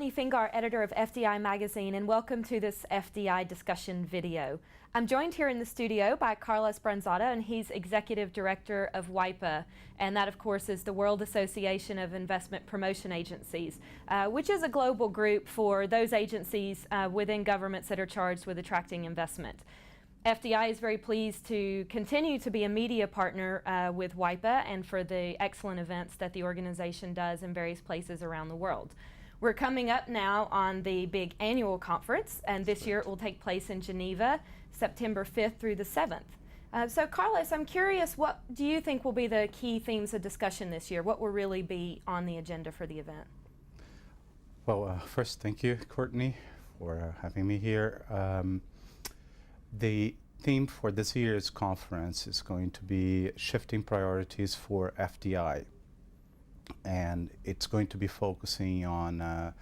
Courtney Fingar, editor of FDI Magazine, and welcome to this FDI discussion video. I'm joined here in the studio by Carlos Branzada, and he's Executive Director of WAIPA, and that of course is the World Association of Investment Promotion Agencies, which is a global group for those agencies within governments that are charged with attracting investment. FDI is very pleased to continue to be a media partner with WAIPA and for the excellent events that the organization does in various places around the world. We're coming up now on the big annual conference, and this year it will take place in Geneva, September 5th through the 7th. So Carlos, I'm curious, what do you think will be the key themes of discussion this year? What will really be on the agenda for the event? Well, first, thank you, Courtney, for having me here. The theme for this year's conference is going to be shifting priorities for FDI. And it's going to be focusing on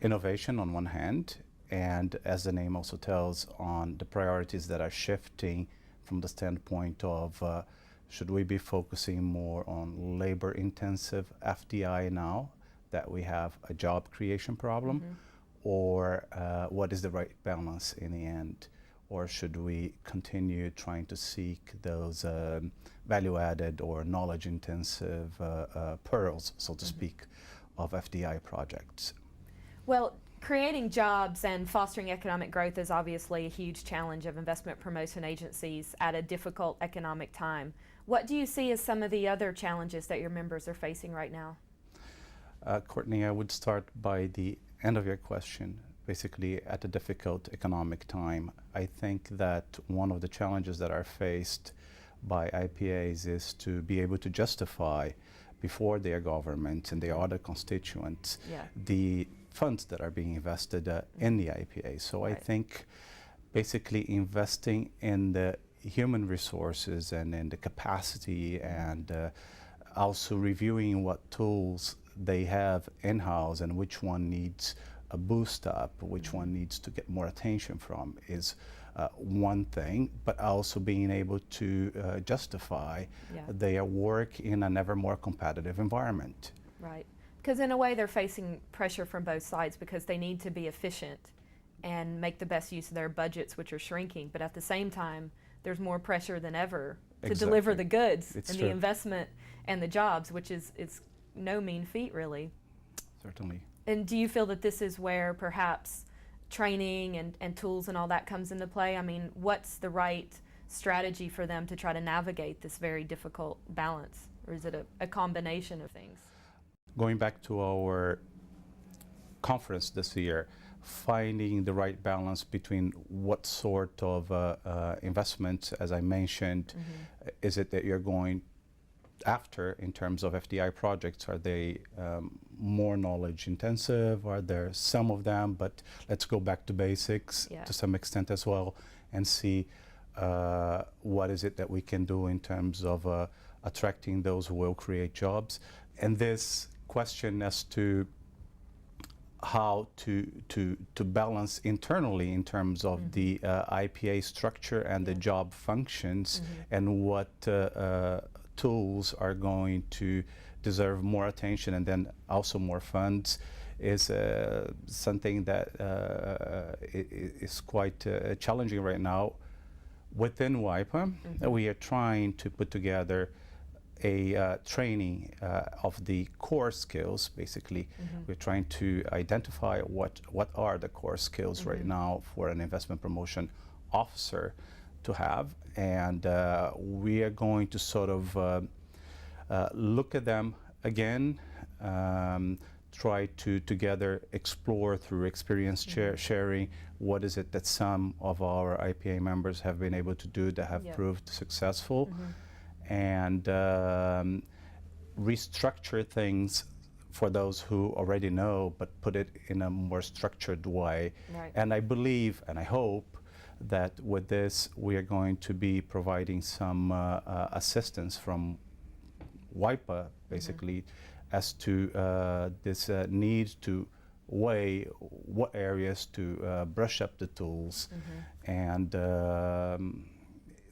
innovation on one hand, and as the name also tells, on the priorities that are shifting from the standpoint of should we be focusing more on labor-intensive FDI now that we have a job creation problem, or what is the right balance in the end? Or should we continue trying to seek those value-added or knowledge-intensive pearls, so to speak, of FDI projects? Well, creating jobs and fostering economic growth is obviously a huge challenge of investment promotion agencies at a difficult economic time. What do you see as some of the other challenges that your members are facing right now? Courtney, I would start by the end of your question. Basically, at a difficult economic time, I think that one of the challenges that are faced by IPAs is to be able to justify before their government and their other constituents the funds that are being invested in the IPA. So I think basically investing in the human resources and in the capacity and also reviewing what tools they have in-house and which one needs a boost up, which one needs to get more attention from is one thing, but also being able to justify their work in an ever more competitive environment. Right, because in a way they're facing pressure from both sides because they need to be efficient and make the best use of their budgets, which are shrinking, but at the same time there's more pressure than ever to deliver the goods and the investment and the jobs, which is no mean feat, really. Certainly. And do you feel that this is where perhaps training and tools and all that comes into play? I mean, what's the right strategy for them to try to navigate this very difficult balance? Or is it a combination of things? Going back to our conference this year, finding the right balance between what sort of investments, as I mentioned, is it that you're going after in terms of FDI projects? Are they more knowledge intensive? Are there some of them, but let's go back to basics to some extent as well and see what is it that we can do in terms of attracting those who will create jobs. And this question as to how to balance internally in terms of the IPA structure and the job functions and what tools are going to deserve more attention and then also more funds is something that is quite challenging right now. Within WAIPA, we are trying to put together a training of the core skills, basically. We're trying to identify what are the core skills right now for an investment promotion officer to have, and we are going to sort of look at them again, try to together explore through experience sharing what is it that some of our IPA members have been able to do that have proved successful, and restructure things for those who already know, but put it in a more structured way. And I believe and I hope that with this we are going to be providing some assistance from WAIPA, basically, as to this need to weigh what areas to brush up the tools and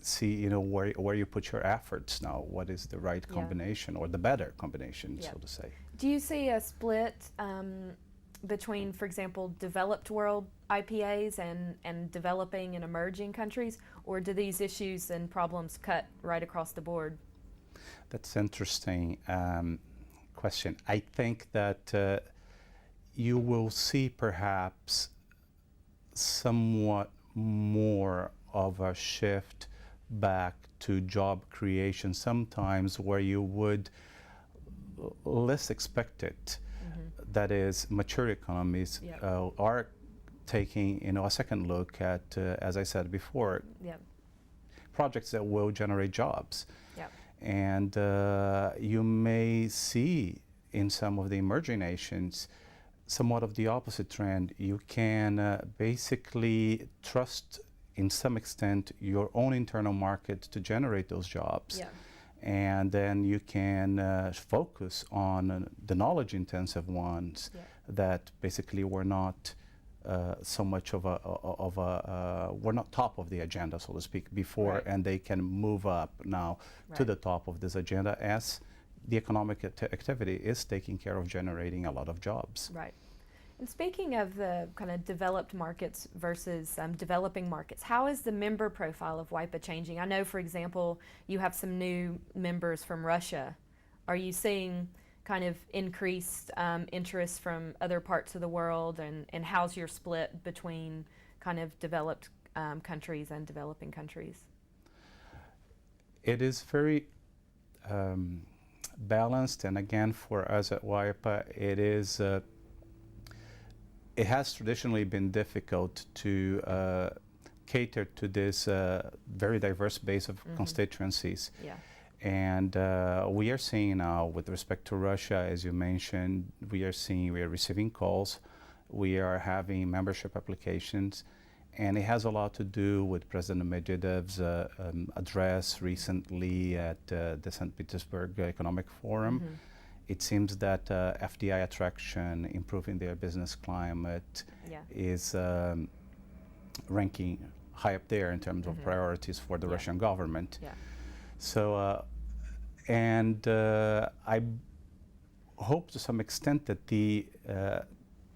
see, you know, where you put your efforts now. What is the right combination or the better combination, so to say? Do you see a split between, for example, developed world IPAs and developing and emerging countries, or do these issues and problems cut right across the board? That's interesting question. I think that you will see perhaps somewhat more of a shift back to job creation, sometimes where you would less expect it. That is, mature economies Yep. Are taking a second look at, as I said before, Yep. projects that will generate jobs. Yep. And you may see in some of the emerging nations somewhat of the opposite trend. You can basically trust, in some extent, your own internal market to generate those jobs. Yeah. And then you can focus on the knowledge-intensive ones that basically were not so much of a were not top of the agenda, so to speak, before, Right. and they can move up now to Right. the top of this agenda as the economic activity is taking care of generating a lot of jobs. Right. And speaking of the kind of developed markets versus developing markets, how is the member profile of WAIPA changing? I know, for example, you have some new members from Russia. Are you seeing kind of increased interest from other parts of the world, and how's your split between kind of developed countries and developing countries? It is very balanced, and again, for us at WAIPA, it has traditionally been difficult to cater to this very diverse base of constituencies. Yeah. And we are seeing now, with respect to Russia, as you mentioned, we are receiving calls, we are having membership applications, and it has a lot to do with President Medvedev's address recently at the St. Petersburg Economic Forum. It seems that FDI attraction, improving their business climate, is ranking high up there in terms of priorities for the Russian government. Yeah. So, I hope to some extent that the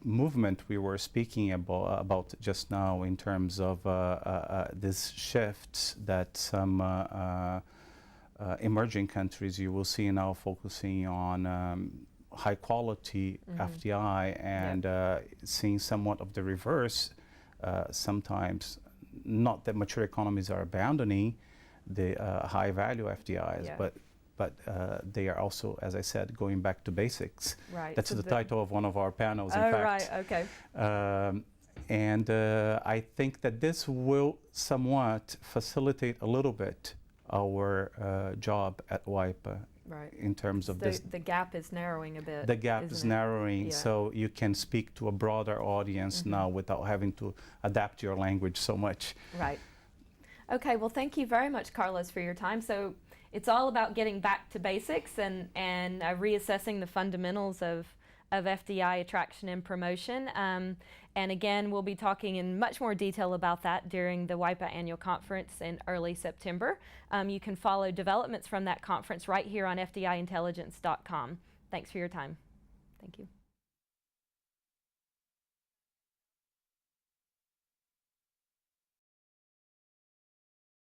movement we were speaking about just now, in terms of these shifts that some emerging countries you will see now focusing on high quality FDI, and seeing somewhat of the reverse. Sometimes, not that mature economies are abandoning the high value FDIs, but they are also, as I said, going back to basics. Right. That's so the title of one of our panels, in fact. Right, okay. And I think that this will somewhat facilitate a little bit our job at WAIPA, Right. in terms of this. The gap is narrowing a bit. The gap is narrowing, Yeah. so you can speak to a broader audience now without having to adapt your language so much. Right. Okay, well, thank you very much, Carlos, for your time. So it's all about getting back to basics and reassessing the fundamentals of FDI attraction and promotion. And again, we'll be talking in much more detail about that during the WAIPA annual conference in early September. You can follow developments from that conference right here on FDIintelligence.com. Thanks for your time. Thank you.